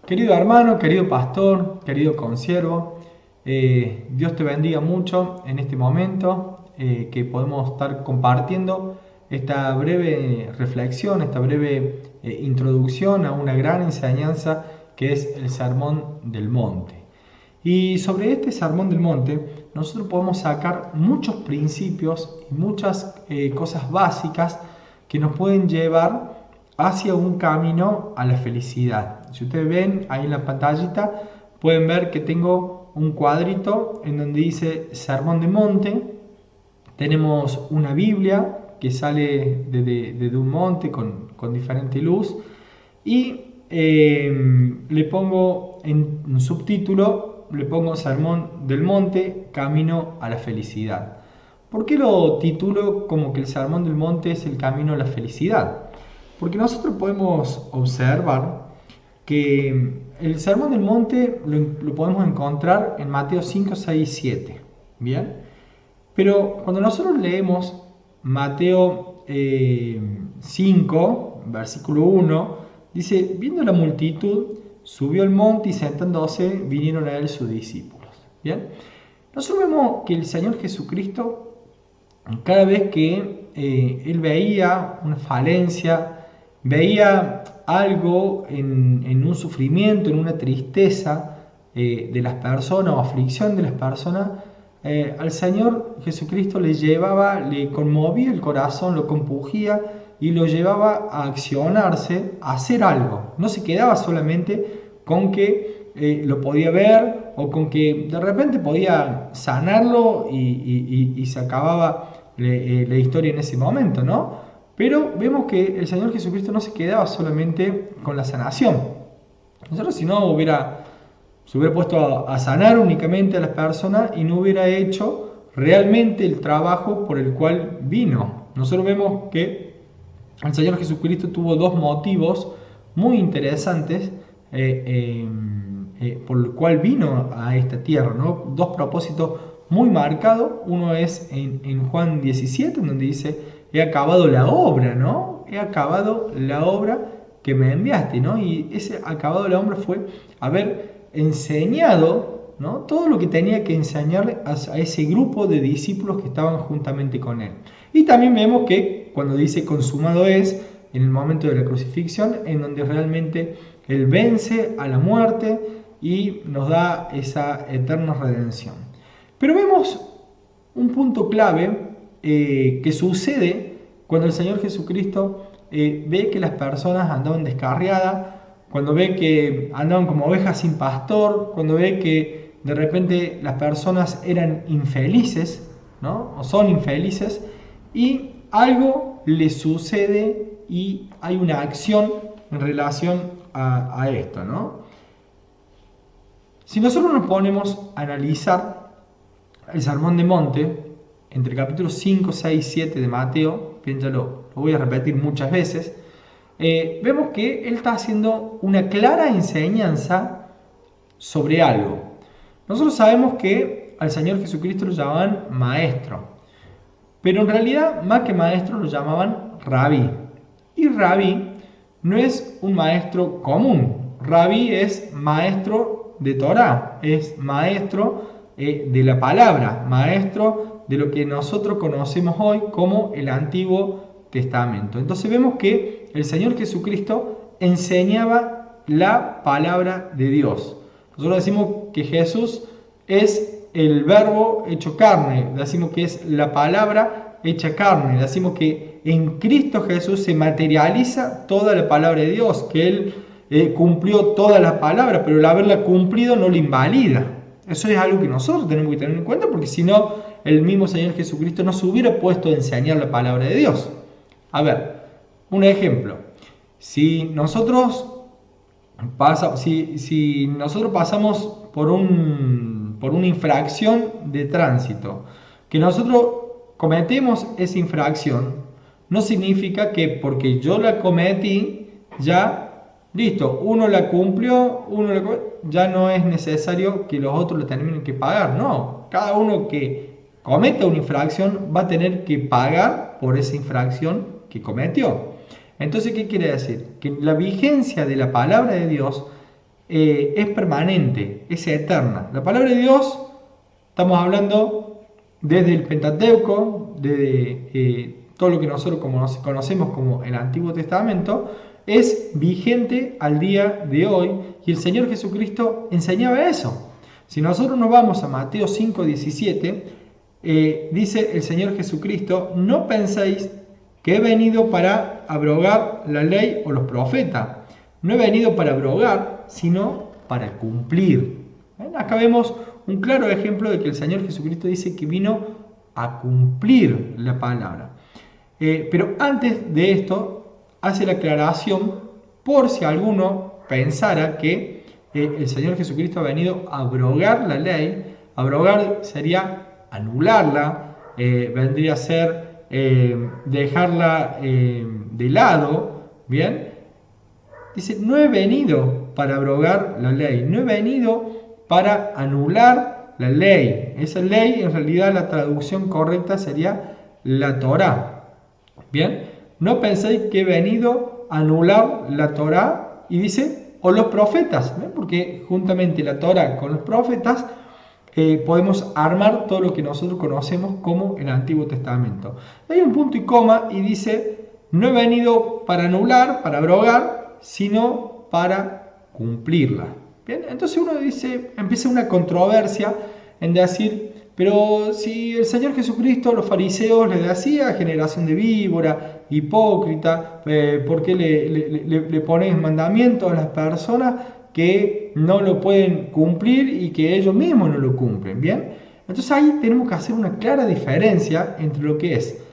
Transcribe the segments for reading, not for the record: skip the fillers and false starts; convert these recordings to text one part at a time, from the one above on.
Querido hermano, querido pastor, querido consiervo, Dios te bendiga mucho en este momento que podemos estar compartiendo esta breve reflexión, esta breve introducción a una gran enseñanza que es el Sermón del Monte. Y sobre este Sermón del Monte nosotros podemos sacar muchos principios y muchas cosas básicas que nos pueden llevar hacia un camino a la felicidad. Si ustedes ven ahí en la pantallita, pueden ver que tengo un cuadrito en donde dice Sermón del Monte. Tenemos una Biblia que sale desde un monte con diferente luz y le pongo en un subtítulo, le pongo Sermón del Monte, Camino a la Felicidad. ¿Por qué lo titulo como que el Sermón del Monte es el camino a la felicidad? Porque nosotros podemos observar que el Sermón del Monte lo podemos encontrar en Mateo 5, 6 y 7. ¿Bien? Pero cuando nosotros leemos Mateo 5, versículo 1, dice, viendo la multitud, subió al monte y sentándose vinieron a él sus discípulos. ¿Bien? Nosotros vemos que el Señor Jesucristo, cada vez que él veía una falencia, veía algo en un sufrimiento, en una tristeza de las personas o aflicción de las personas, al Señor Jesucristo le llevaba, le conmovía el corazón, lo compugía y lo llevaba a accionarse, a hacer algo. No se quedaba solamente con que lo podía ver o con que de repente podía sanarlo y se acababa la historia en ese momento, ¿no? Pero vemos que el Señor Jesucristo no se quedaba solamente con la sanación. Nosotros si no se hubiera puesto a sanar únicamente a las personas y no hubiera hecho realmente el trabajo por el cual vino. Nosotros vemos que el Señor Jesucristo tuvo dos motivos muy interesantes por el cual vino a esta tierra, ¿no? Dos propósitos muy marcados. Uno es en Juan 17, en donde dice, he acabado la obra, ¿no? He acabado la obra que me enviaste, ¿no? Y ese acabado la obra fue haber enseñado, ¿no? Todo lo que tenía que enseñarle a ese grupo de discípulos que estaban juntamente con él. Y también vemos que cuando dice consumado es, en el momento de la crucifixión, en donde realmente él vence a la muerte y nos da esa eterna redención. Pero vemos un punto clave que sucede cuando el Señor Jesucristo ve que las personas andaban descarriadas, cuando ve que andaban como ovejas sin pastor, cuando ve que de repente las personas eran infelices, ¿no? O son infelices, y algo le sucede y hay una acción en relación a esto, ¿no? Si nosotros nos ponemos a analizar el Sermón de Monte, entre capítulos 5, 6 y 7 de Mateo, bien, ya lo voy a repetir muchas veces, vemos que él está haciendo una clara enseñanza sobre algo. Nosotros sabemos que al Señor Jesucristo lo llamaban maestro, pero en realidad más que maestro lo llamaban rabí. Y rabí no es un maestro común. Rabí es maestro de Torá, es maestro de la palabra, maestro de lo que nosotros conocemos hoy como el Antiguo Testamento. Entonces vemos que el Señor Jesucristo enseñaba la palabra de Dios. Nosotros decimos que Jesús es el verbo hecho carne, decimos que es la palabra hecha carne, decimos que en Cristo Jesús se materializa toda la palabra de Dios, que Él cumplió toda la palabra, pero el haberla cumplido no le invalida. Eso es algo que nosotros tenemos que tener en cuenta, porque si no, el mismo Señor Jesucristo no se hubiera puesto a enseñar la palabra de Dios. A ver, un ejemplo. Si nosotros pasamos por una infracción de tránsito, que nosotros cometemos esa infracción, no significa que porque yo la cometí, ya, listo, uno la cumplió, ya no es necesario que los otros lo terminen que pagar. No, cada uno que cometa una infracción va a tener que pagar por esa infracción que cometió. Entonces, ¿qué quiere decir? Que la vigencia de la palabra de Dios es permanente, es eterna. La palabra de Dios, estamos hablando desde el Pentateuco, desde todo lo que nosotros conocemos como el Antiguo Testamento, es vigente al día de hoy, y el Señor Jesucristo enseñaba eso. Si nosotros nos vamos a Mateo 5:17, dice el Señor Jesucristo: no penséis que he venido para abrogar la ley o los profetas. No he venido para abrogar, sino para cumplir. Acá vemos un claro ejemplo de que el Señor Jesucristo dice que vino a cumplir la palabra. Pero antes de esto, hace la aclaración por si alguno pensara que el Señor Jesucristo ha venido a abrogar la ley. Abrogar sería anularla, vendría a ser dejarla de lado, ¿bien? Dice: no he venido para abrogar la ley, no he venido para anular la ley. Esa ley, en realidad, la traducción correcta sería la Torá, ¿bien? No penséis que he venido a anular la Torá, y dice, o los profetas, ¿bien? Porque juntamente la Torá con los profetas podemos armar todo lo que nosotros conocemos como el Antiguo Testamento. Hay un punto y coma y dice: no he venido para anular, para abrogar, sino para cumplirla. ¿Bien? Entonces uno empieza una controversia en decir: pero si el Señor Jesucristo, los fariseos les decía generación de víbora, hipócrita, ¿por qué le ponéis mandamientos a las personas que no lo pueden cumplir y que ellos mismos no lo cumplen? Bien, entonces ahí tenemos que hacer una clara diferencia entre lo que es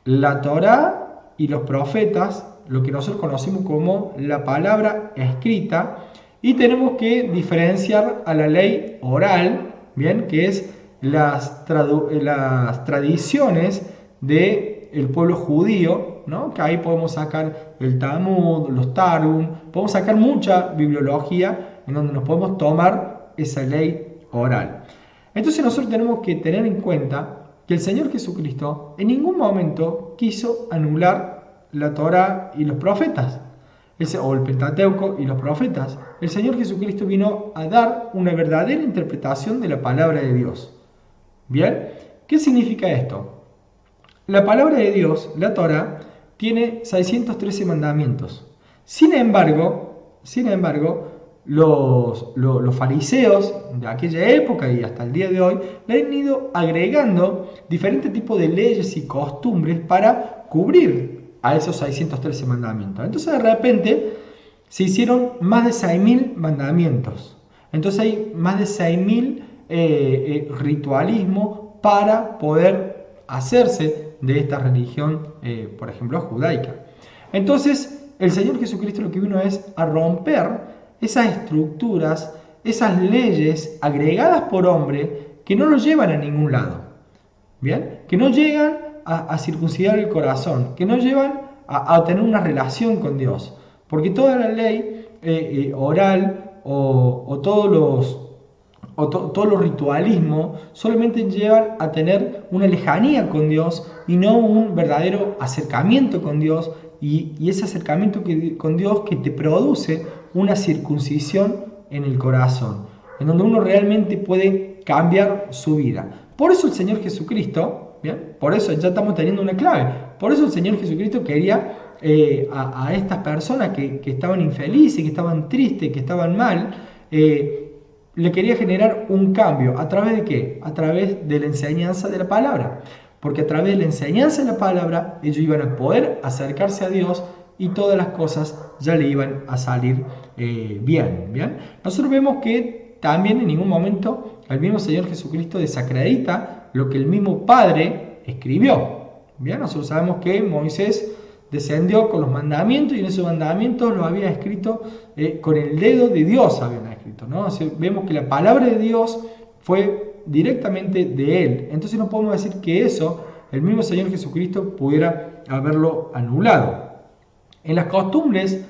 la Torá y los profetas, lo que nosotros conocemos como la palabra escrita, y tenemos que diferenciar a la ley oral, bien, que es las tradiciones del pueblo judío, ¿no? Que ahí podemos sacar el Talmud, los Targum, podemos sacar mucha bibliología en donde nos podemos tomar esa ley oral. Entonces nosotros tenemos que tener en cuenta que el Señor Jesucristo en ningún momento quiso anular la Torá y los profetas, o el Pentateuco y los profetas. El Señor Jesucristo vino a dar una verdadera interpretación de la palabra de Dios. ¿Bien? ¿Qué significa esto? La palabra de Dios, la Torá, tiene 613 mandamientos. Sin embargo, los fariseos de aquella época y hasta el día de hoy le han ido agregando diferentes tipos de leyes y costumbres para cubrir a esos 613 mandamientos. Entonces de repente se hicieron más de 6.000 mandamientos. Entonces hay más de 6.000 ritualismos para poder hacerse de esta religión, por ejemplo, judaica. Entonces el Señor Jesucristo lo que vino es a romper esas estructuras, esas leyes agregadas por hombre que no nos llevan a ningún lado, ¿bien? Que no llegan a circuncidar el corazón, que no llevan a tener una relación con Dios, porque toda la ley oral o todos los ritualismos solamente llevan a tener una lejanía con Dios y no un verdadero acercamiento con Dios, y ese acercamiento con Dios que te produce una circuncisión en el corazón, en donde uno realmente puede cambiar su vida. Por eso el Señor Jesucristo, ¿bien? Por eso ya estamos teniendo una clave, por eso el Señor Jesucristo quería a estas personas que estaban infelices, que estaban tristes, que estaban mal, le quería generar un cambio. ¿A través de qué? A través de la enseñanza de la palabra. Porque a través de la enseñanza de la palabra ellos iban a poder acercarse a Dios y todas las cosas ya le iban a salir bien. Nosotros vemos que también en ningún momento el mismo Señor Jesucristo desacredita lo que el mismo Padre escribió. Bien, nosotros sabemos que Moisés descendió con los mandamientos y en esos mandamientos los había escrito con el dedo de Dios, habían escrito, ¿no? O sea, vemos que la palabra de Dios fue directamente de Él. Entonces no podemos decir que eso el mismo Señor Jesucristo pudiera haberlo anulado. En las costumbres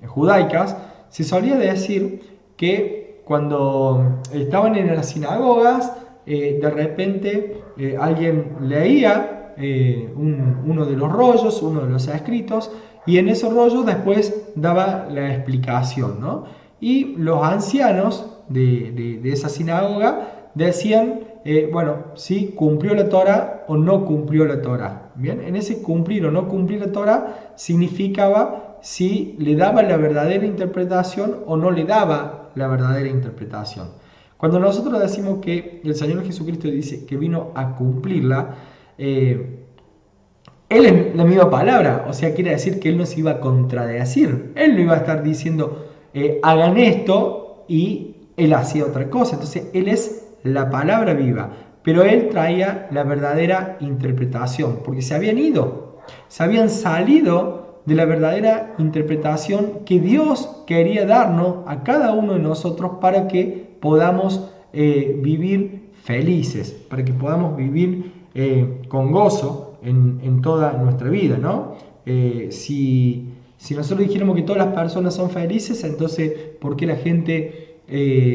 judaicas se solía decir que cuando estaban en las sinagogas, de repente alguien leía uno de los rollos, uno de los escritos, y en esos rollos después daba la explicación, ¿no? Y los ancianos de esa sinagoga decían, bueno, si cumplió la Torá o no cumplió la Torá. Bien, en ese cumplir o no cumplir la Torá significaba si le daba la verdadera interpretación o no le daba la verdadera interpretación. Cuando nosotros decimos que el Señor Jesucristo dice que vino a cumplirla, Él es la misma palabra, o sea, quiere decir que Él no se iba a contradecir. Él no iba a estar diciendo, hagan esto, y Él hacía otra cosa. Entonces, Él es la palabra viva, pero Él traía la verdadera interpretación, porque se habían ido, se habían salido de la verdadera interpretación que Dios quería darnos a cada uno de nosotros para que podamos vivir felices, para que podamos vivir con gozo en toda nuestra vida, ¿no? Si nosotros dijéramos que todas las personas son felices, entonces, ¿por qué la gente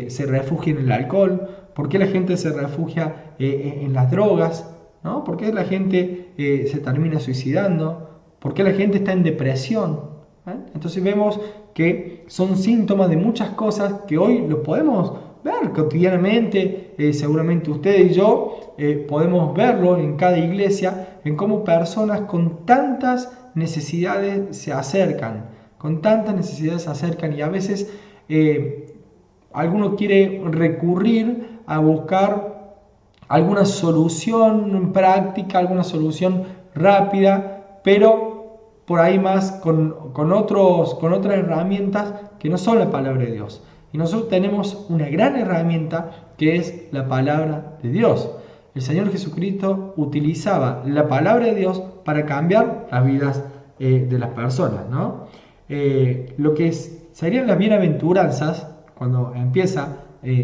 se refugia en el alcohol? ¿Por qué la gente se refugia en las drogas? ¿No? ¿Por qué la gente se termina suicidando? ¿Por qué la gente está en depresión? Entonces vemos que son síntomas de muchas cosas que hoy los podemos ver cotidianamente. Seguramente usted y yo podemos verlo en cada iglesia, en cómo personas con tantas necesidades se acercan, y a veces alguno quiere recurrir a buscar alguna solución práctica, alguna solución rápida, pero por ahí más con otras herramientas que no son la palabra de Dios. Y nosotros tenemos una gran herramienta que es la palabra de Dios. El Señor Jesucristo utilizaba la palabra de Dios para cambiar las vidas de las personas, ¿no? Lo que serían las bienaventuranzas, cuando empieza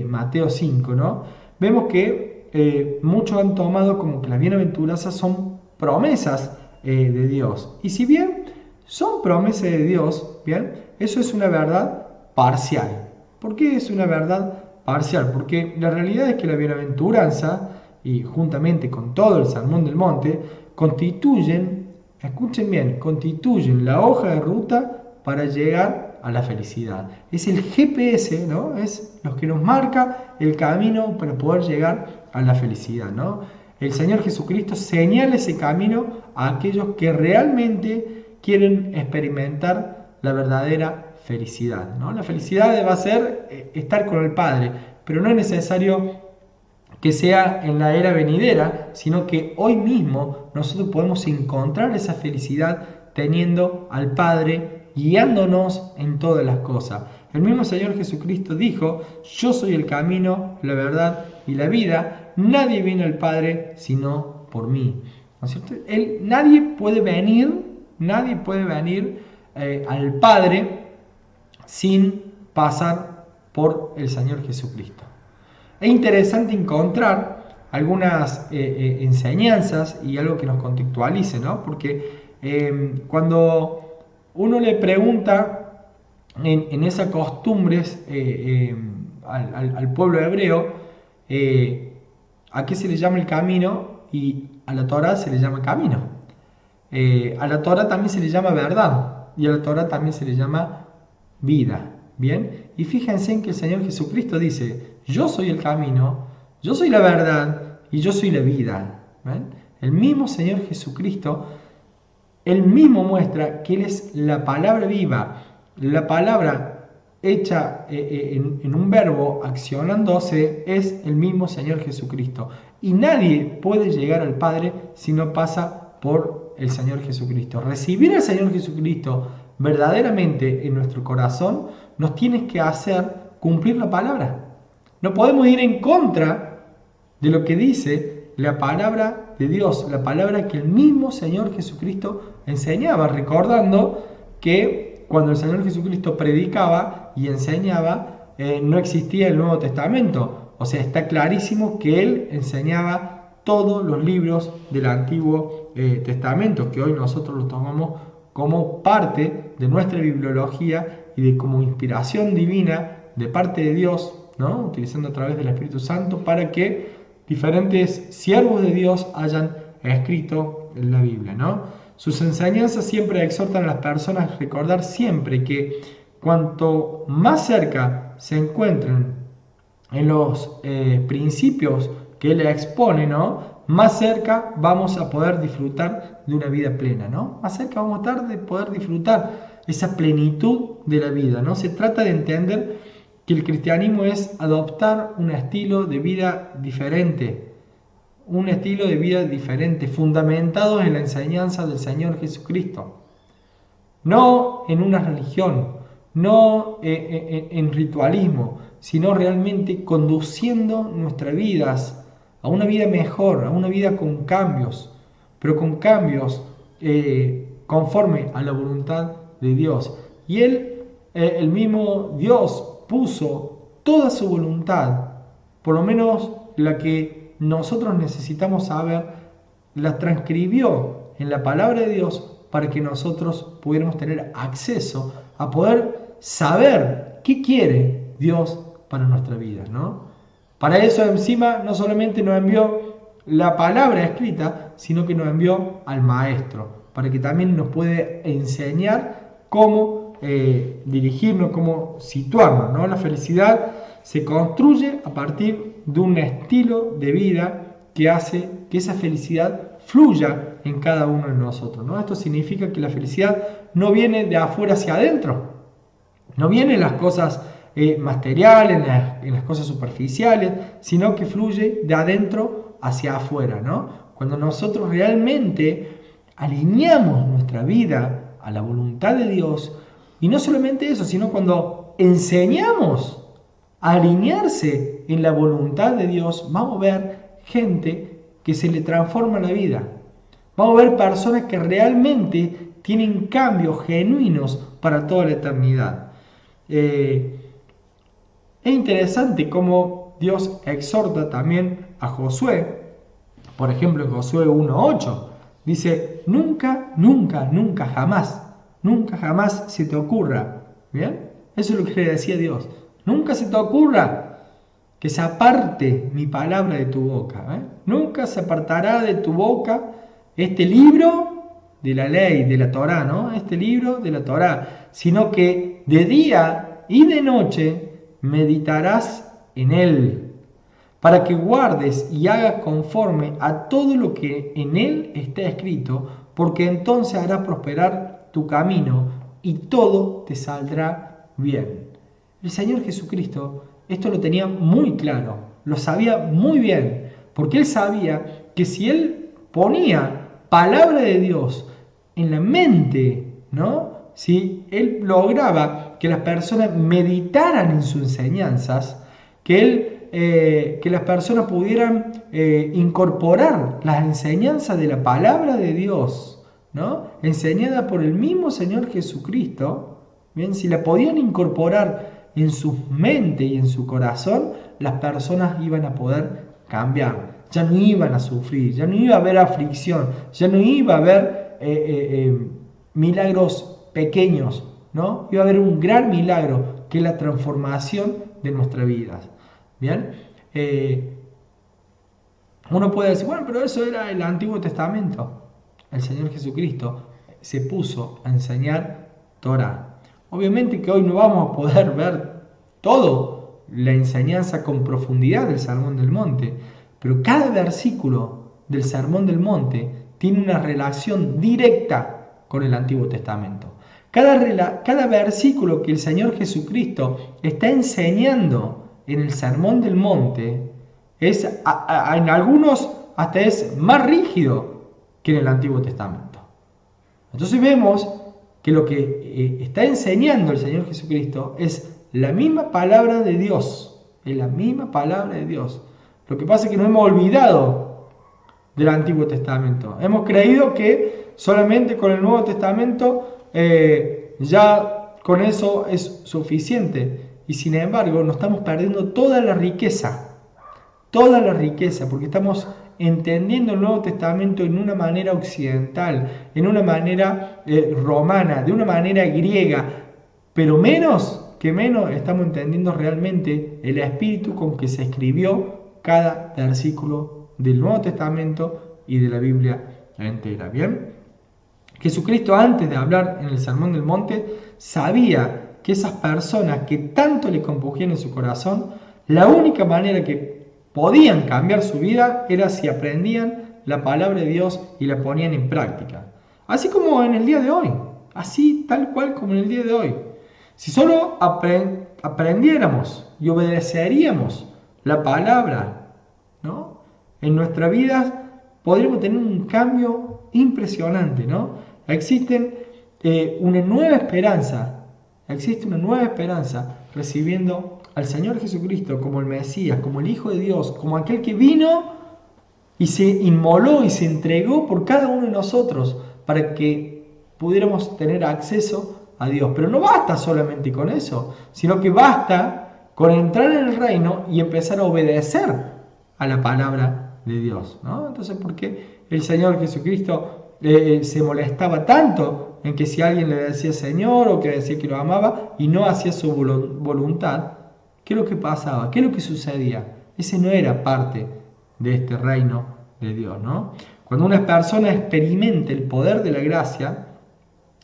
Mateo 5, ¿no? Vemos que muchos han tomado como que las bienaventuranzas son promesas de Dios. Y si bien son promesas de Dios, bien, eso es una verdad parcial. ¿Por qué es una verdad parcial? Porque la realidad es que la bienaventuranza, y juntamente con todo el Sermón del Monte, constituyen, escuchen bien, constituyen la hoja de ruta para llegar a la felicidad. Es el GPS, ¿no? Es lo que nos marca el camino para poder llegar a la felicidad, ¿no? El Señor Jesucristo señala ese camino a aquellos que realmente quieren experimentar la verdadera felicidad, ¿no? La felicidad va a ser estar con el Padre, pero no es necesario que sea en la era venidera, sino que hoy mismo nosotros podemos encontrar esa felicidad teniendo al Padre guiándonos en todas las cosas. El mismo Señor Jesucristo dijo: yo soy el camino, la verdad y la vida, nadie viene al Padre sino por mí. ¿No es cierto? Nadie puede venir al Padre sin pasar por el Señor Jesucristo. Es interesante encontrar algunas enseñanzas y algo que nos contextualice, ¿no? Porque cuando uno le pregunta en esas costumbres al pueblo hebreo a qué se le llama el camino, y a la Torá se le llama camino. A la Torá también se le llama verdad, y a la Torá también se le llama vida. Bien, y fíjense en que el Señor Jesucristo dice: yo soy el camino, yo soy la verdad y yo soy la vida. ¿Ven? El mismo Señor Jesucristo, Él mismo muestra que Él es la palabra viva, la palabra hecha en un verbo accionándose, es el mismo Señor Jesucristo. Y nadie puede llegar al Padre si no pasa por el Señor Jesucristo. Recibir al Señor Jesucristo verdaderamente en nuestro corazón nos tiene que hacer cumplir la palabra. No podemos ir en contra de lo que dice la palabra de Dios, la palabra que el mismo Señor Jesucristo enseñaba, recordando que cuando el Señor Jesucristo predicaba y enseñaba, no existía el Nuevo Testamento. O sea, está clarísimo que Él enseñaba todos los libros del Antiguo Testamento, que hoy nosotros los tomamos como parte de nuestra bibliología y de como inspiración divina de parte de Dios, ¿no? Utilizando a través del Espíritu Santo para que diferentes siervos de Dios hayan escrito en la Biblia, ¿no? Sus enseñanzas siempre exhortan a las personas a recordar siempre que cuanto más cerca se encuentren en los principios que él expone, ¿no? Más cerca vamos a poder disfrutar de una vida plena, ¿no? Más cerca vamos a estar de poder disfrutar esa plenitud de la vida, ¿no? Se trata de entender que el cristianismo es adoptar un estilo de vida diferente, fundamentado en la enseñanza del Señor Jesucristo. No en una religión, no en ritualismo, sino realmente conduciendo nuestras vidas a una vida mejor, a una vida con cambios, pero con cambios conforme a la voluntad de Dios. Y el mismo Dios puso toda su voluntad, por lo menos la que nosotros necesitamos saber, la transcribió en la palabra de Dios para que nosotros pudiéramos tener acceso a poder saber qué quiere Dios para nuestra vida, ¿no? Para eso encima no solamente nos envió la palabra escrita, sino que nos envió al Maestro, para que también nos pueda enseñar cómo dirigirnos, cómo situarnos, ¿no? La felicidad se construye a partir de un estilo de vida que hace que esa felicidad fluya en cada uno de nosotros, ¿no? Esto significa que la felicidad no viene de afuera hacia adentro, no viene en las cosas materiales, en las cosas superficiales, sino que fluye de adentro hacia afuera, ¿no? Cuando nosotros realmente alineamos nuestra vida a la voluntad de Dios, y no solamente eso, sino cuando enseñamos a alinearse en la voluntad de Dios, vamos a ver gente que se le transforma la vida. Vamos a ver personas que realmente tienen cambios genuinos para toda la eternidad. Es interesante cómo Dios exhorta también a Josué. Por ejemplo, en Josué 1:8 dice: nunca, nunca, nunca jamás se te ocurra. ¿Bien? Eso es lo que le decía Dios. Nunca se te ocurra que se aparte mi palabra de tu boca. Nunca se apartará de tu boca este libro de la ley, de la Torá, ¿no? Este libro de la Torá, sino que de día y de noche meditarás en él, para que guardes y hagas conforme a todo lo que en él está escrito, porque entonces hará prosperar tu camino y todo te saldrá bien. El Señor Jesucristo esto lo tenía muy claro, lo sabía muy bien, porque él sabía que si él ponía palabra de Dios en la mente, ¿no? Si él lograba que las personas meditaran en sus enseñanzas, que las personas pudieran incorporar las enseñanzas de la palabra de Dios, ¿no? Enseñada por el mismo Señor Jesucristo, ¿bien? Si la podían incorporar en su mente y en su corazón, las personas iban a poder cambiar, ya no iban a sufrir, ya no iba a haber aflicción, ya no iba a haber milagros pequeños, ¿no? Iba a haber un gran milagro, que es la transformación de nuestras vidas. Bien, uno puede decir: bueno, pero eso era el Antiguo Testamento. El Señor Jesucristo se puso a enseñar Torá. Obviamente que hoy no vamos a poder ver todo la enseñanza con profundidad del Sermón del Monte, pero cada versículo del Sermón del Monte tiene una relación directa con el Antiguo Testamento. Cada versículo que el Señor Jesucristo está enseñando en el Sermón del Monte es, en algunos hasta es más rígido que en el Antiguo Testamento. Entonces vemos que lo que está enseñando el Señor Jesucristo es la misma palabra de Dios. Es la misma palabra de Dios. Lo que pasa es que nos hemos olvidado del Antiguo Testamento. Hemos creído que solamente con el Nuevo Testamento ya con eso es suficiente. Y sin embargo nos estamos perdiendo toda la riqueza, porque estamos entendiendo el Nuevo Testamento en una manera occidental, en una manera romana, de una manera griega, pero menos estamos entendiendo realmente el espíritu con que se escribió cada versículo del Nuevo Testamento y de la Biblia entera. ¿Bien? Jesucristo, antes de hablar en el Sermón del Monte, sabía que esas personas que tanto le compugían en su corazón, la única manera que podían cambiar su vida era si aprendían la palabra de Dios y la ponían en práctica. Así como en el día de hoy, así tal cual como en el día de hoy. Si solo aprendiéramos y obedeceríamos la palabra, ¿no?, en nuestra vida, podríamos tener un cambio impresionante, ¿no? Existe una nueva esperanza recibiendo al Señor Jesucristo como el Mesías, como el Hijo de Dios, como aquel que vino y se inmoló y se entregó por cada uno de nosotros para que pudiéramos tener acceso a Dios. Pero no basta solamente con eso, sino que basta con entrar en el reino y empezar a obedecer a la palabra de Dios, ¿no? Entonces, ¿por qué el Señor Jesucristo se molestaba tanto en que si alguien le decía Señor o que decía que lo amaba y no hacía su voluntad? ¿Qué es lo que pasaba? ¿Qué es lo que sucedía? Ese no era parte de este reino de Dios, ¿no? Cuando una persona experimenta el poder de la gracia,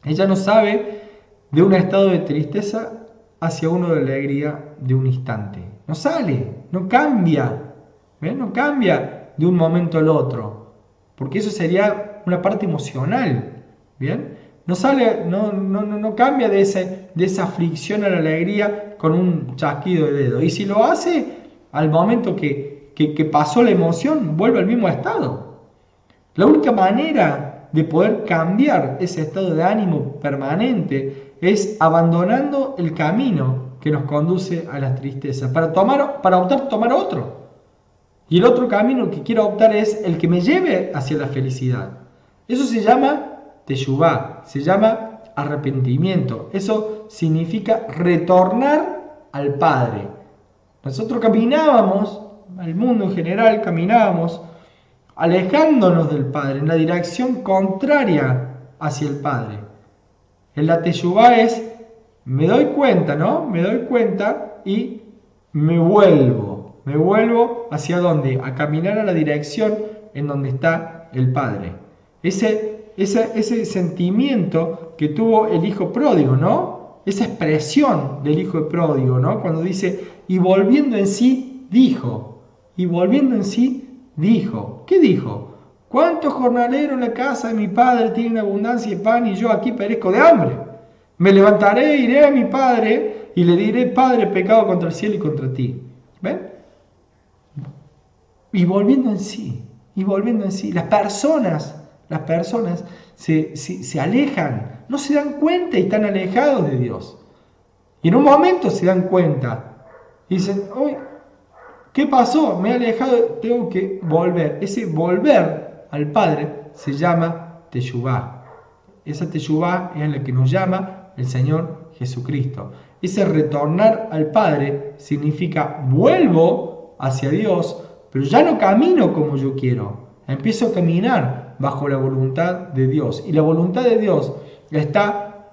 ella no sabe de un estado de tristeza hacia uno de alegría de un instante. No sale, no cambia, ¿ven? No cambia de un momento al otro, porque eso sería una parte emocional, ¿bien? No sale, no cambia de esa aflicción a la alegría con un chasquido de dedo. Y si lo hace, al momento que pasó la emoción, vuelve al mismo estado. La única manera de poder cambiar ese estado de ánimo permanente es abandonando el camino que nos conduce a la tristeza, para optar tomar otro. Y el otro camino que quiero optar es el que me lleve hacia la felicidad. Eso se llama teshuvá, se llama arrepentimiento. Eso significa retornar al Padre. Nosotros caminábamos, el mundo en general caminábamos, alejándonos del Padre, en la dirección contraria hacia el Padre. En la teshuvá es, me doy cuenta, ¿no? Me doy cuenta y me vuelvo. Me vuelvo hacia dónde? A caminar a la dirección en donde está el Padre. Ese sentimiento que tuvo el hijo pródigo, ¿no? Esa expresión del hijo pródigo, ¿no? Cuando dice, y volviendo en sí, dijo. Y volviendo en sí, dijo. ¿Qué dijo? ¿Cuántos jornaleros en la casa de mi padre tienen abundancia de pan y yo aquí perezco de hambre? Me levantaré, iré a mi padre y le diré, Padre, pecado contra el cielo y contra ti. ¿Ven? Y volviendo en sí. Las personas se alejan, no se dan cuenta y están alejados de Dios. Y en un momento se dan cuenta y dicen, uy, ¿qué pasó? Me he alejado, tengo que volver. Ese volver al Padre se llama teshuvá. Esa teshuvá es la que nos llama el Señor Jesucristo. Ese retornar al Padre significa vuelvo hacia Dios, pero ya no camino como yo quiero. Empiezo a caminar bajo la voluntad de Dios. Y la voluntad de Dios está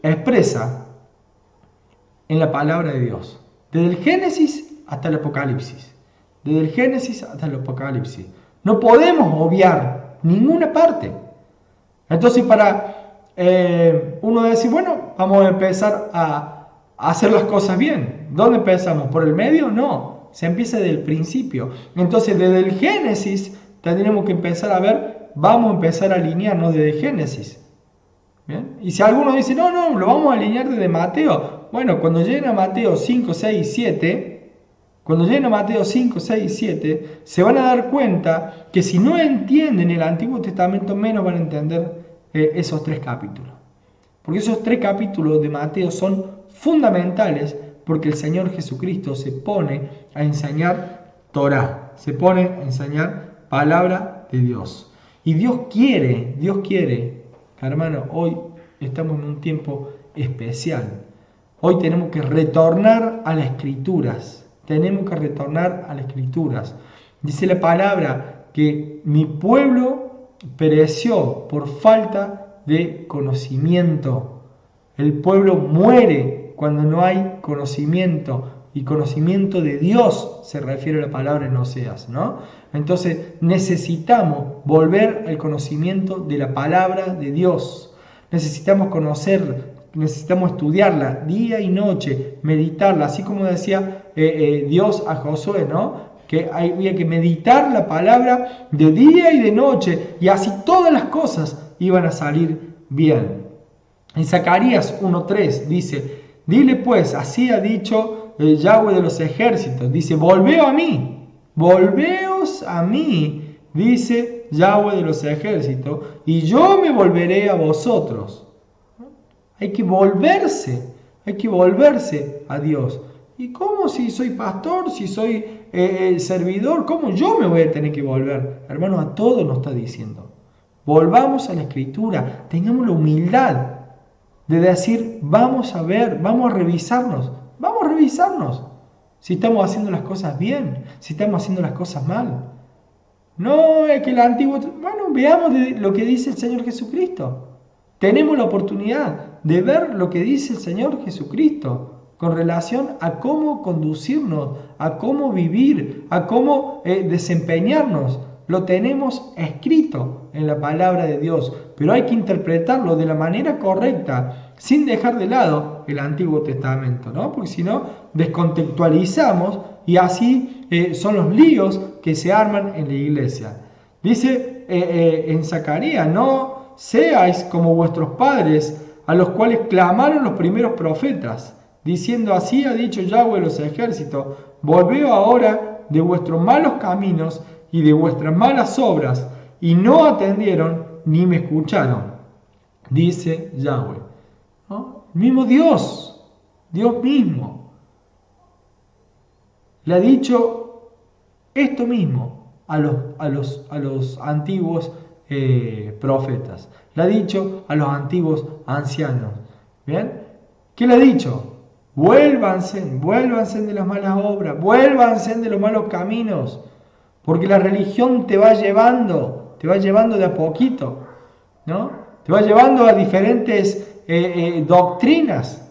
expresa en la palabra de Dios. Desde el Génesis hasta el Apocalipsis. Desde el Génesis hasta el Apocalipsis. No podemos obviar ninguna parte. Entonces, para uno decir, bueno, vamos a empezar a hacer las cosas bien. ¿Dónde empezamos? ¿Por el medio? No. Se empieza desde el principio. Entonces, desde el Génesis tendremos que empezar a ver, vamos a empezar a alinearnos desde Génesis. ¿Bien? Y si alguno dice, no, lo vamos a alinear desde Mateo. Bueno, cuando lleguen a Mateo 5, 6, 7, se van a dar cuenta que si no entienden el Antiguo Testamento, menos van a entender esos 3 capítulos. Porque esos 3 capítulos de Mateo son fundamentales, porque el Señor Jesucristo se pone a enseñar Torá, se pone a enseñar palabra de Dios. Y Dios quiere, hermano, hoy estamos en un tiempo especial. Hoy tenemos que retornar a las Escrituras. Dice la palabra que mi pueblo pereció por falta de conocimiento. El pueblo muere cuando no hay conocimiento. y conocimiento de Dios se refiere a la palabra en Oseas, ¿no? Entonces necesitamos volver al conocimiento de la palabra de Dios. Necesitamos conocer, necesitamos estudiarla día y noche, meditarla, así como decía Dios a Josué, ¿no? Que había que meditar la palabra de día y de noche, y así todas las cosas iban a salir bien. En Zacarías 1:3 dice: dile pues, así ha dicho Yahweh de los ejércitos, dice, volveos a mí, dice Yahweh de los ejércitos, y yo me volveré a vosotros. Hay que volverse a Dios. ¿Y cómo si soy pastor, si soy servidor, cómo yo me voy a tener que volver? Hermano, a todos nos está diciendo. Volvamos a la Escritura, tengamos la humildad de decir, vamos a ver, vamos a revisarnos si estamos haciendo las cosas bien, si estamos haciendo las cosas mal. No es que el antiguo... Bueno, veamos lo que dice el Señor Jesucristo. Tenemos la oportunidad de ver lo que dice el Señor Jesucristo con relación a cómo conducirnos, a cómo vivir, a cómo desempeñarnos. Lo tenemos escrito en la palabra de Dios, pero hay que interpretarlo de la manera correcta, sin dejar de lado el Antiguo Testamento, ¿no? Porque si no, descontextualizamos y así son los líos que se arman en la iglesia. Dice en Zacarías, no seáis como vuestros padres, a los cuales clamaron los primeros profetas, diciendo, así ha dicho Yahweh de los ejércitos, volved ahora de vuestros malos caminos y de vuestras malas obras, y no atendieron ni me escucharon, dice Yahweh. ¿No? El mismo Dios mismo, le ha dicho esto mismo a los antiguos profetas, le ha dicho a los antiguos ancianos. ¿Bien? ¿Qué le ha dicho? Vuélvanse de las malas obras, vuélvanse de los malos caminos, porque la religión te va llevando de a poquito, ¿no? Te va llevando a diferentes doctrinas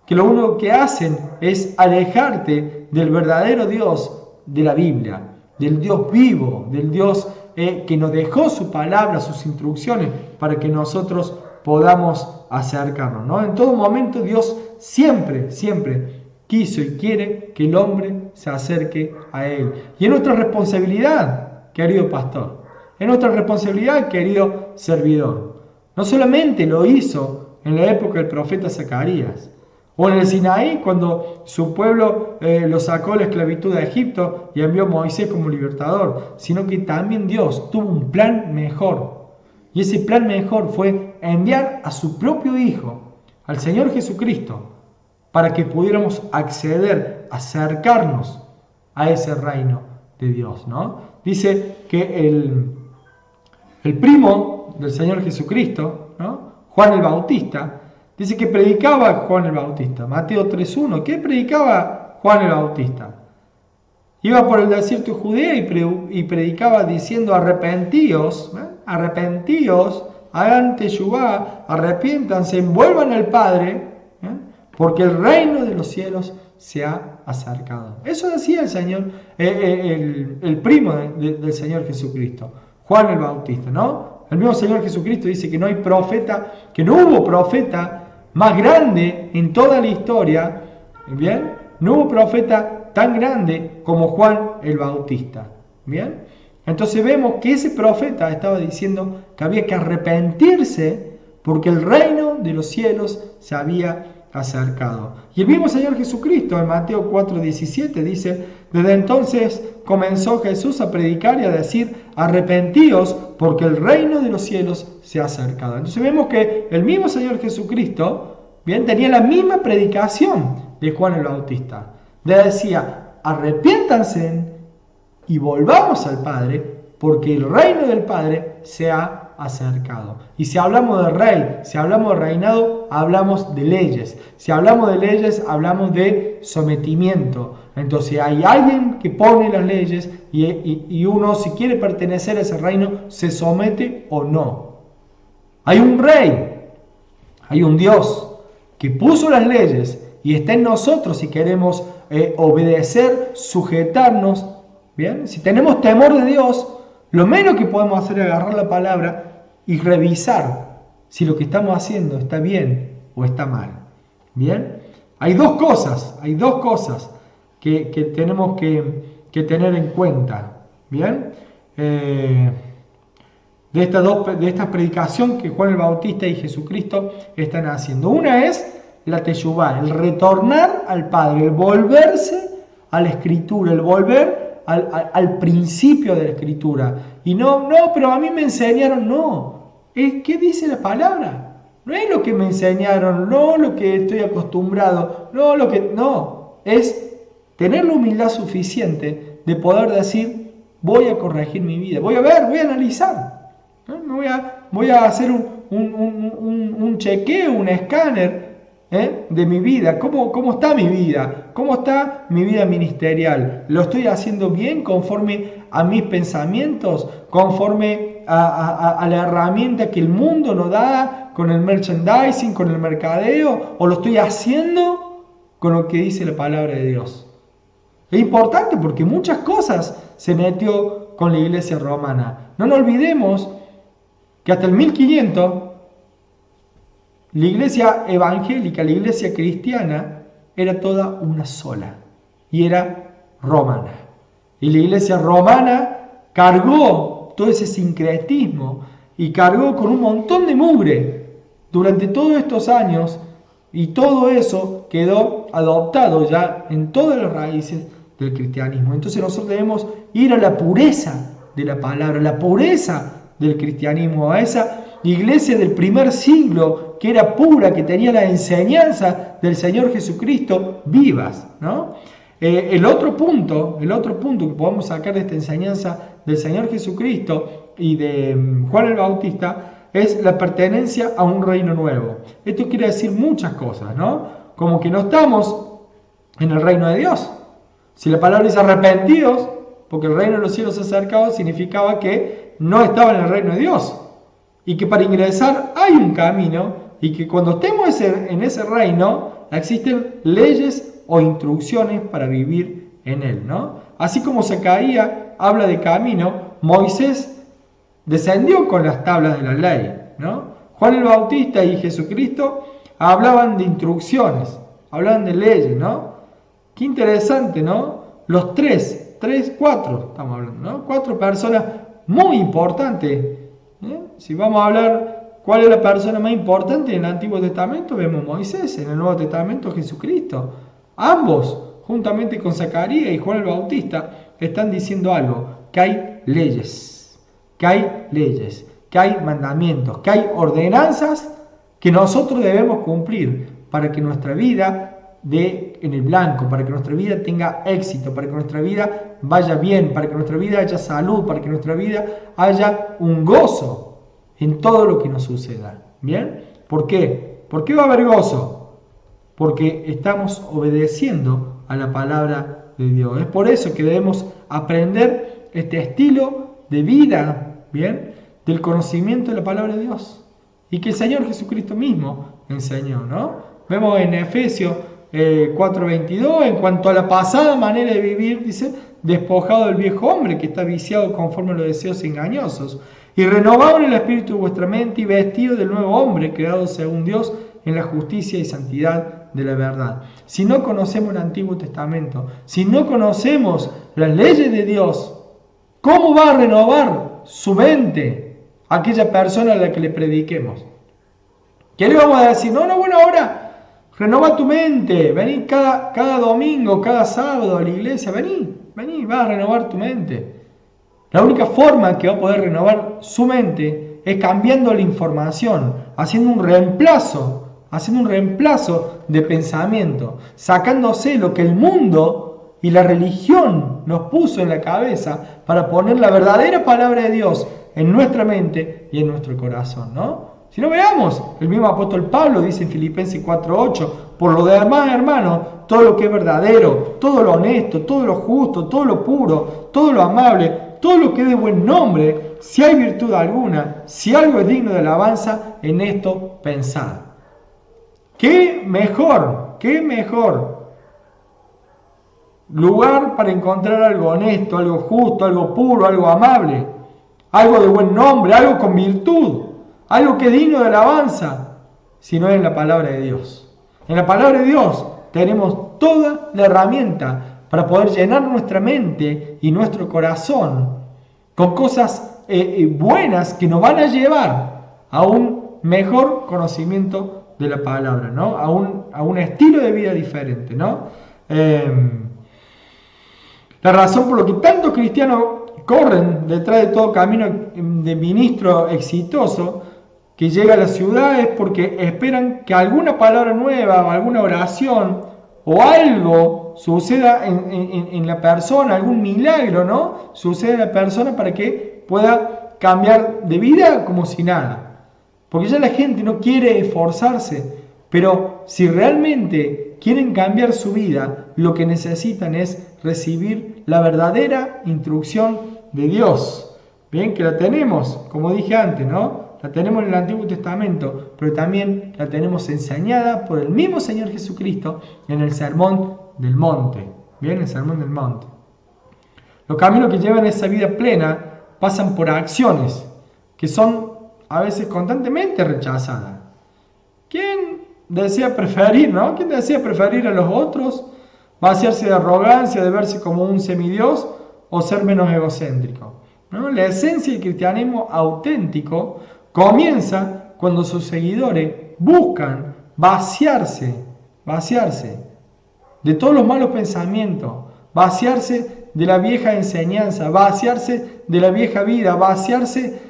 que lo único que hacen es alejarte del verdadero Dios de la Biblia, del Dios vivo, del Dios que nos dejó su palabra, sus instrucciones, para que nosotros podamos acercarnos, ¿no? En todo momento Dios siempre quiso y quiere que el hombre se acerque a Él. Y es nuestra responsabilidad, querido pastor, es nuestra responsabilidad, querido servidor. No solamente lo hizo en la época del profeta Zacarías, o en el Sinaí, cuando su pueblo lo sacó de la esclavitud de Egipto y envió a Moisés como libertador, sino que también Dios tuvo un plan mejor. Y ese plan mejor fue enviar a su propio Hijo, al Señor Jesucristo, para que pudiéramos acceder, acercarnos a ese reino de Dios, ¿no? Dice que el primo del Señor Jesucristo, ¿no? Juan el Bautista, dice que predicaba Juan el Bautista. Mateo 3:1. ¿Qué predicaba Juan el Bautista? Iba por el desierto de Judea y predicaba diciendo, arrepentíos, hagan teshuvá, arrepiéntanse, vuelvan al Padre, porque el reino de los cielos se ha acercado. Eso decía el Señor, el primo del Señor Jesucristo, Juan el Bautista, ¿no? El mismo Señor Jesucristo dice que no hay profeta, que no hubo profeta más grande en toda la historia, ¿bien? No hubo profeta tan grande como Juan el Bautista, ¿bien? Entonces vemos que ese profeta estaba diciendo que había que arrepentirse porque el reino de los cielos se había acercado. Y el mismo Señor Jesucristo en Mateo 4:17 dice, desde entonces comenzó Jesús a predicar y a decir, arrepentíos porque el reino de los cielos se ha acercado. Entonces vemos que el mismo Señor Jesucristo, bien, tenía la misma predicación de Juan el Bautista. Le decía, arrepiéntanse y volvamos al Padre porque el reino del Padre se ha acercado. Y si hablamos de rey, si hablamos de reinado, hablamos de leyes. Si hablamos de leyes, hablamos de sometimiento. Entonces hay alguien que pone las leyes y uno, si quiere pertenecer a ese reino, se somete o no. Hay un rey, hay un Dios que puso las leyes y está en nosotros si queremos obedecer, sujetarnos. ¿Bien? Si tenemos temor de Dios, lo menos que podemos hacer es agarrar la palabra y revisar si lo que estamos haciendo está bien o está mal. ¿Bien? Hay dos cosas que tenemos que tener en cuenta. ¿Bien? De esta predicación que Juan el Bautista y Jesucristo están haciendo. Una es la teshuvá, el retornar al Padre, el volverse a la Escritura, el volver al principio de la Escritura. Y no, pero a mí me enseñaron, no. ¿Qué dice la palabra? No es lo que me enseñaron, no lo que estoy acostumbrado, no. Es tener la humildad suficiente de poder decir, voy a corregir mi vida, voy a analizar. Voy a hacer un chequeo, un escáner de mi vida. ¿Cómo está mi vida? ¿Cómo está mi vida ministerial? ¿Lo estoy haciendo bien conforme a mis pensamientos? ¿Conforme a la herramienta que el mundo nos da con el merchandising, con el mercadeo? ¿O lo estoy haciendo con lo que dice la palabra de Dios? Es importante porque muchas cosas se metió con la iglesia romana. No nos olvidemos que hasta el 1500 la iglesia evangélica, la iglesia cristiana, era toda una sola y era romana. Y la iglesia romana cargó todo ese sincretismo y cargó con un montón de mugre durante todos estos años, y todo eso quedó adoptado ya en todas las raíces del cristianismo. Entonces nosotros debemos ir a la pureza de la palabra, la pureza del cristianismo, a esa iglesia del primer siglo que era pura, que tenía la enseñanza del Señor Jesucristo vivas, ¿no? El otro punto que podemos sacar de esta enseñanza del Señor Jesucristo y de Juan el Bautista es la pertenencia a un reino nuevo. Esto quiere decir muchas cosas, ¿no? Como que no estamos en el reino de Dios. Si la palabra dice arrepentidos, porque el reino de los cielos se ha acercado, significaba que no estaba en el reino de Dios. Y que para ingresar hay un camino, y que cuando estemos en ese reino, existen leyes o instrucciones para vivir en él, ¿no? Así como Zacarías habla de camino, Moisés descendió con las tablas de la ley, ¿no? Juan el Bautista y Jesucristo hablaban de instrucciones, hablaban de leyes, ¿no? Qué interesante, ¿no? Los cuatro, estamos hablando, ¿no? 4 personas muy importantes. Si vamos a hablar cuál es la persona más importante en el Antiguo Testamento, vemos Moisés, en el Nuevo Testamento Jesucristo. Ambos, juntamente con Zacarías y Juan el Bautista, están diciendo algo, que hay leyes, que hay mandamientos, que hay ordenanzas que nosotros debemos cumplir para que nuestra vida dé en el blanco, para que nuestra vida tenga éxito, para que nuestra vida vaya bien, para que nuestra vida haya salud, para que nuestra vida haya un gozo en todo lo que nos suceda. ¿Bien? ¿Por qué? ¿Por qué va a haber gozo? Porque estamos obedeciendo a la palabra de Dios. Es por eso que debemos aprender este estilo de vida, ¿bien?, del conocimiento de la palabra de Dios, y que el Señor Jesucristo mismo enseñó, ¿no? Vemos en Efesios 4:22, en cuanto a la pasada manera de vivir, dice, despojado del viejo hombre que está viciado conforme a los deseos engañosos, y renovado en el espíritu de vuestra mente y vestido del nuevo hombre, creado según Dios en la justicia y santidad de la verdad. Si no conocemos el Antiguo Testamento, si no conocemos las leyes de Dios, ¿cómo va a renovar su mente aquella persona a la que le prediquemos? ¿Qué le vamos a decir? No, bueno, ahora renova tu mente, vení cada domingo, cada sábado a la iglesia, vení, va a renovar tu mente. La única forma que va a poder renovar su mente es cambiando la información, haciendo un reemplazo de pensamiento, sacándose lo que el mundo y la religión nos puso en la cabeza para poner la verdadera palabra de Dios en nuestra mente y en nuestro corazón, ¿no? Si no, veamos, el mismo apóstol Pablo dice en Filipenses 4:8, por lo demás, hermanos, todo lo que es verdadero, todo lo honesto, todo lo justo, todo lo puro, todo lo amable, todo lo que es de buen nombre, si hay virtud alguna, si algo es digno de alabanza, en esto pensad. ¿Qué mejor lugar para encontrar algo honesto, algo justo, algo puro, algo amable, algo de buen nombre, algo con virtud, algo que es digno de alabanza, sino en la palabra de Dios. En la palabra de Dios tenemos toda la herramienta para poder llenar nuestra mente y nuestro corazón con cosas buenas que nos van a llevar a un mejor conocimiento de la palabra, ¿no? A un estilo de vida diferente, ¿no? La razón por la que tantos cristianos corren detrás de todo camino de ministro exitoso que llega a la ciudad es porque esperan que alguna palabra nueva o alguna oración o algo suceda en la persona, algún milagro, ¿no? Sucede en la persona para que pueda cambiar de vida como si nada. Porque ya la gente no quiere esforzarse, pero si realmente quieren cambiar su vida, lo que necesitan es recibir la verdadera instrucción de Dios. Bien, que la tenemos, como dije antes, ¿no? La tenemos en el Antiguo Testamento, pero también la tenemos enseñada por el mismo Señor Jesucristo en el Sermón del Monte. Bien, el Sermón del Monte. Los caminos que llevan a esa vida plena pasan por acciones que son a veces constantemente rechazadas. ¿Quién desea preferir, no? ¿Quién desea preferir a los otros? ¿Vaciarse de arrogancia, de verse como un semidios o ser menos egocéntrico? ¿No? La esencia del cristianismo auténtico comienza cuando sus seguidores buscan vaciarse de todos los malos pensamientos, vaciarse de la vieja enseñanza, vaciarse de la vieja vida, vaciarse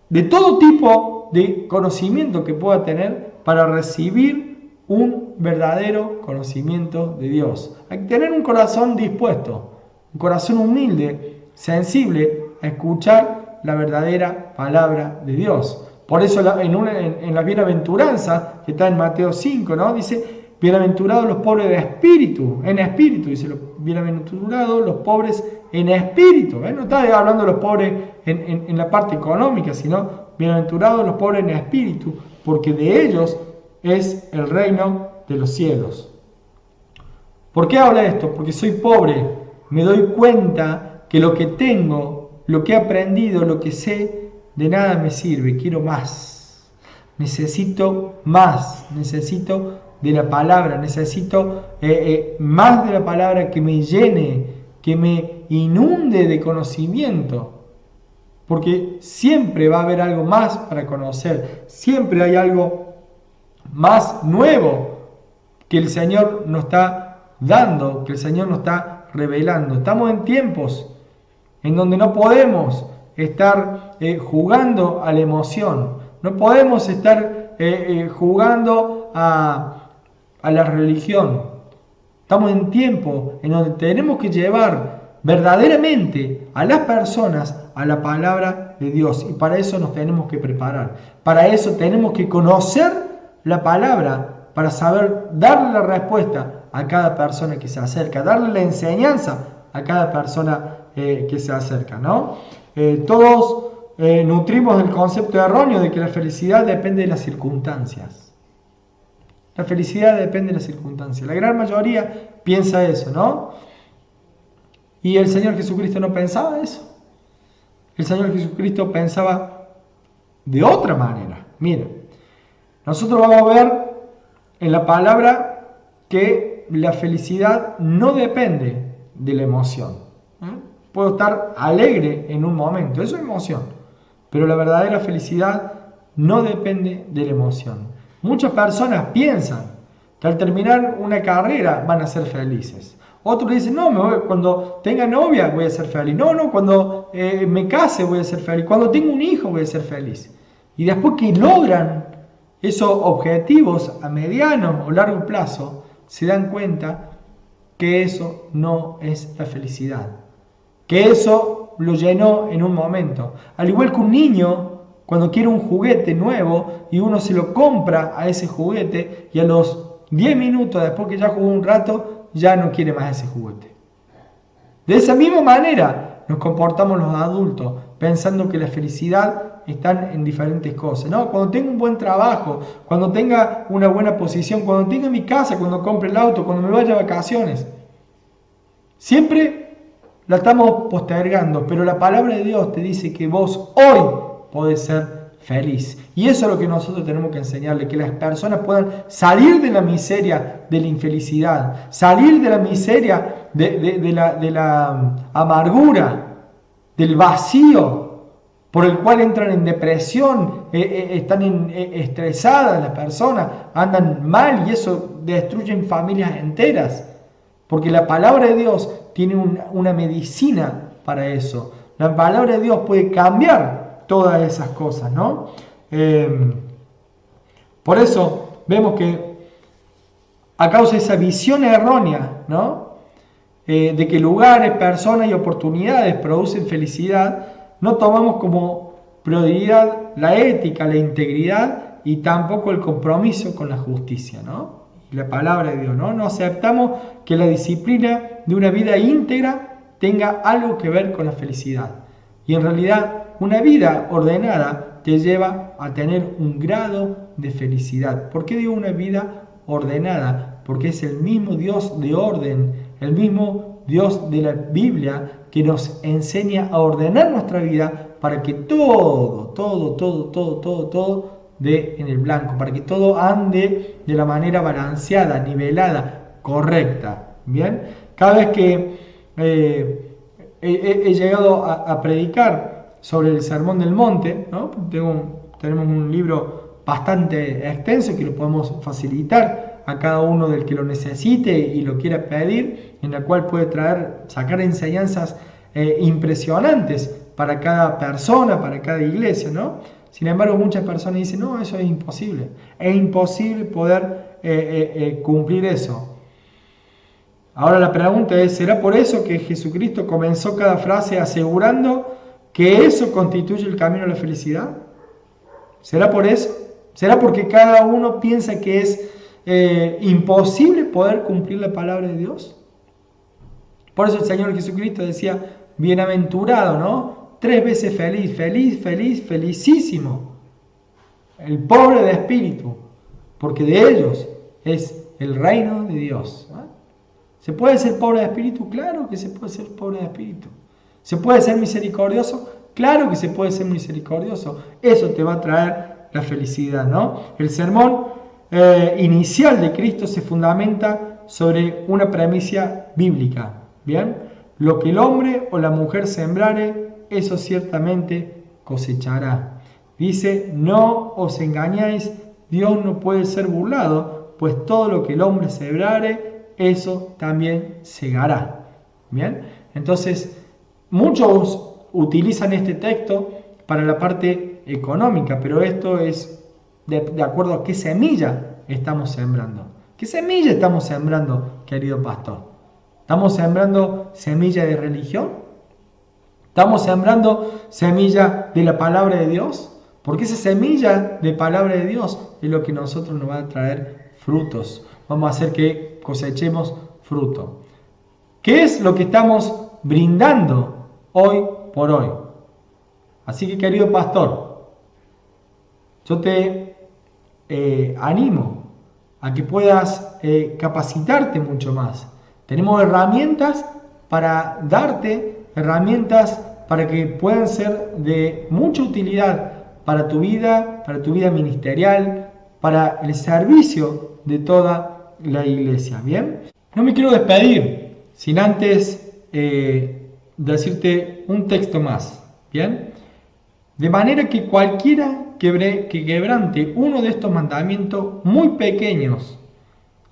de todo tipo de conocimiento que pueda tener para recibir un verdadero conocimiento de Dios. Hay que tener un corazón dispuesto, un corazón humilde, sensible a escuchar la verdadera palabra de Dios. Por eso en la bienaventuranza, que está en Mateo 5, ¿no? Dice, bienaventurados los pobres de espíritu, en espíritu, dice, bienaventurados los pobres en espíritu. No está hablando de los pobres en la parte económica, sino bienaventurados los pobres en espíritu, porque de ellos es el reino de los cielos. ¿Por qué habla esto? Porque soy pobre, me doy cuenta que lo que tengo, lo que he aprendido, lo que sé, de nada me sirve, quiero más. Necesito más, necesito de la palabra, necesito más de la palabra que me llene, que me inunde de conocimiento. Porque siempre va a haber algo más para conocer, siempre hay algo más nuevo que el Señor nos está dando, que el Señor nos está revelando. Estamos en tiempos en donde no podemos estar jugando a la emoción, no podemos estar jugando a la religión. Estamos en tiempo en donde tenemos que llevar verdaderamente a las personas a la palabra de Dios, y para eso nos tenemos que preparar, para eso tenemos que conocer la palabra, para saber darle la respuesta a cada persona que se acerca, darle la enseñanza a cada persona que se acerca, ¿no? Todos nutrimos el concepto erróneo de que la felicidad depende de las circunstancias. La felicidad depende de las circunstancias. La gran mayoría piensa eso, ¿no? Y el Señor Jesucristo no pensaba eso. El Señor Jesucristo pensaba de otra manera. Miren, nosotros vamos a ver en la palabra que la felicidad no depende de la emoción. Puedo estar alegre en un momento, eso es emoción, pero la verdadera felicidad no depende de la emoción. Muchas personas piensan que al terminar una carrera van a ser felices. Otros dicen, no, cuando tenga novia voy a ser feliz. No, cuando me case voy a ser feliz. Cuando tenga un hijo voy a ser feliz. Y después que logran esos objetivos a mediano o largo plazo, se dan cuenta que eso no es la felicidad. Que eso lo llenó en un momento. Al igual que un niño, cuando quiere un juguete nuevo y uno se lo compra a ese juguete y a los 10 minutos después que ya jugó un rato, ya no quiere más ese juguete. De esa misma manera nos comportamos los adultos, pensando que la felicidad está en diferentes cosas, ¿no? Cuando tenga un buen trabajo, cuando tenga una buena posición, cuando tenga mi casa, cuando compre el auto, cuando me vaya a vacaciones. Siempre la estamos postergando, pero la palabra de Dios te dice que vos hoy podés ser feliz. Y eso es lo que nosotros tenemos que enseñarle, que las personas puedan salir de la miseria, de la infelicidad, salir de la miseria, de la amargura, del vacío por el cual entran en depresión, están estresadas las personas, andan mal y eso destruyen familias enteras. Porque la palabra de Dios tiene una medicina para eso. La palabra de Dios puede cambiar todas esas cosas, ¿no? Por eso vemos que a causa de esa visión errónea, ¿no? De que lugares, personas y oportunidades producen felicidad, no tomamos como prioridad la ética, la integridad y tampoco el compromiso con la justicia, ¿no? Y la palabra de Dios, ¿no? No aceptamos que la disciplina de una vida íntegra tenga algo que ver con la felicidad. Y en realidad, una vida ordenada te lleva a tener un grado de felicidad. ¿Por qué digo una vida ordenada? Porque es el mismo Dios de orden, el mismo Dios de la Biblia que nos enseña a ordenar nuestra vida para que todo dé en el blanco, para que todo ande de la manera balanceada, nivelada, correcta. ¿Bien? Cada vez que he llegado a predicar sobre el Sermón del Monte, ¿no? Tenemos un libro bastante extenso que lo podemos facilitar a cada uno del que lo necesite y lo quiera pedir, en la cual puede sacar enseñanzas impresionantes para cada persona, para cada iglesia, ¿no? Sin embargo, muchas personas dicen, no, eso es imposible poder cumplir eso. Ahora la pregunta es, ¿será por eso que Jesucristo comenzó cada frase asegurando que eso constituye el camino a la felicidad? ¿Será por eso? ¿Será porque cada uno piensa que es imposible poder cumplir la palabra de Dios? Por eso el Señor Jesucristo decía, bienaventurado, ¿no? 3 veces feliz, felicísimo. El pobre de espíritu, porque de ellos es el reino de Dios. ¿Se puede ser pobre de espíritu? Claro que se puede ser pobre de espíritu. ¿Se puede ser misericordioso? Claro que se puede ser misericordioso. Eso te va a traer la felicidad, ¿no? El sermón inicial de Cristo se fundamenta sobre una premisa bíblica. ¿Bien? Lo que el hombre o la mujer sembrare, eso ciertamente cosechará. Dice, no os engañáis, Dios no puede ser burlado, pues todo lo que el hombre sembrare, eso también segará. ¿Bien? Entonces, muchos utilizan este texto para la parte económica, pero esto es de acuerdo a qué semilla estamos sembrando. ¿Qué semilla estamos sembrando, querido pastor? ¿Estamos sembrando semilla de religión? ¿Estamos sembrando semilla de la palabra de Dios? Porque esa semilla de palabra de Dios es lo que a nosotros nos va a traer frutos. Vamos a hacer que cosechemos fruto. ¿Qué es lo que estamos brindando hoy por hoy? Así que, querido pastor, yo te animo a que puedas capacitarte mucho más. Tenemos herramientas para darte, herramientas para que puedan ser de mucha utilidad para tu vida ministerial, para el servicio de toda la iglesia. ¿Bien? No me quiero despedir sin antes decirte un texto más. ¿Bien? De manera que cualquiera que quebrante uno de estos mandamientos muy pequeños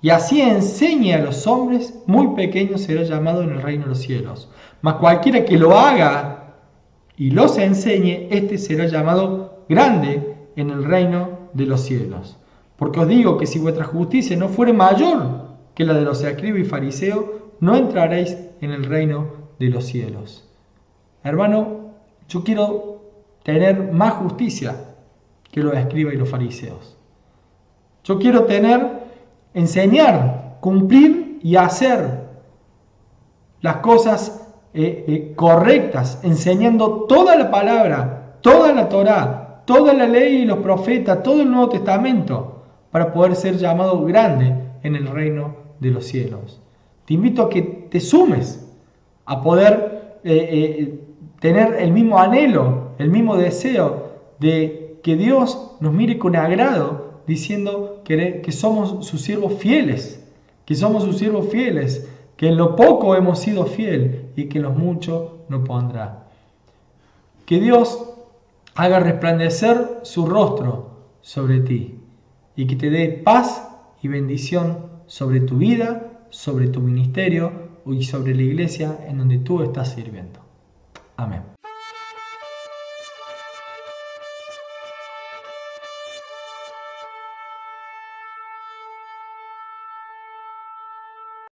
y así enseñe a los hombres, muy pequeño será llamado en el reino de los cielos. Mas cualquiera que lo haga y los enseñe, este será llamado grande en el reino de los cielos. Porque os digo que si vuestra justicia no fuere mayor que la de los escribas y fariseos, no entraréis en el reino de los cielos. Hermano, yo quiero tener más justicia que los escribas y los fariseos. Yo quiero enseñar, cumplir y hacer las cosas correctas, enseñando toda la palabra, toda la Torá, toda la ley y los profetas, todo el Nuevo Testamento, para poder ser llamado grande en el reino de los cielos. Te invito a que te sumes a poder tener el mismo anhelo, el mismo deseo de que Dios nos mire con agrado, diciendo que somos sus siervos fieles, que somos sus siervos fieles, que en lo poco hemos sido fiel y que en lo mucho nos pondrá. Que Dios haga resplandecer su rostro sobre ti y que te dé paz y bendición sobre tu vida, sobre tu ministerio y sobre la iglesia en donde tú estás sirviendo. Amén.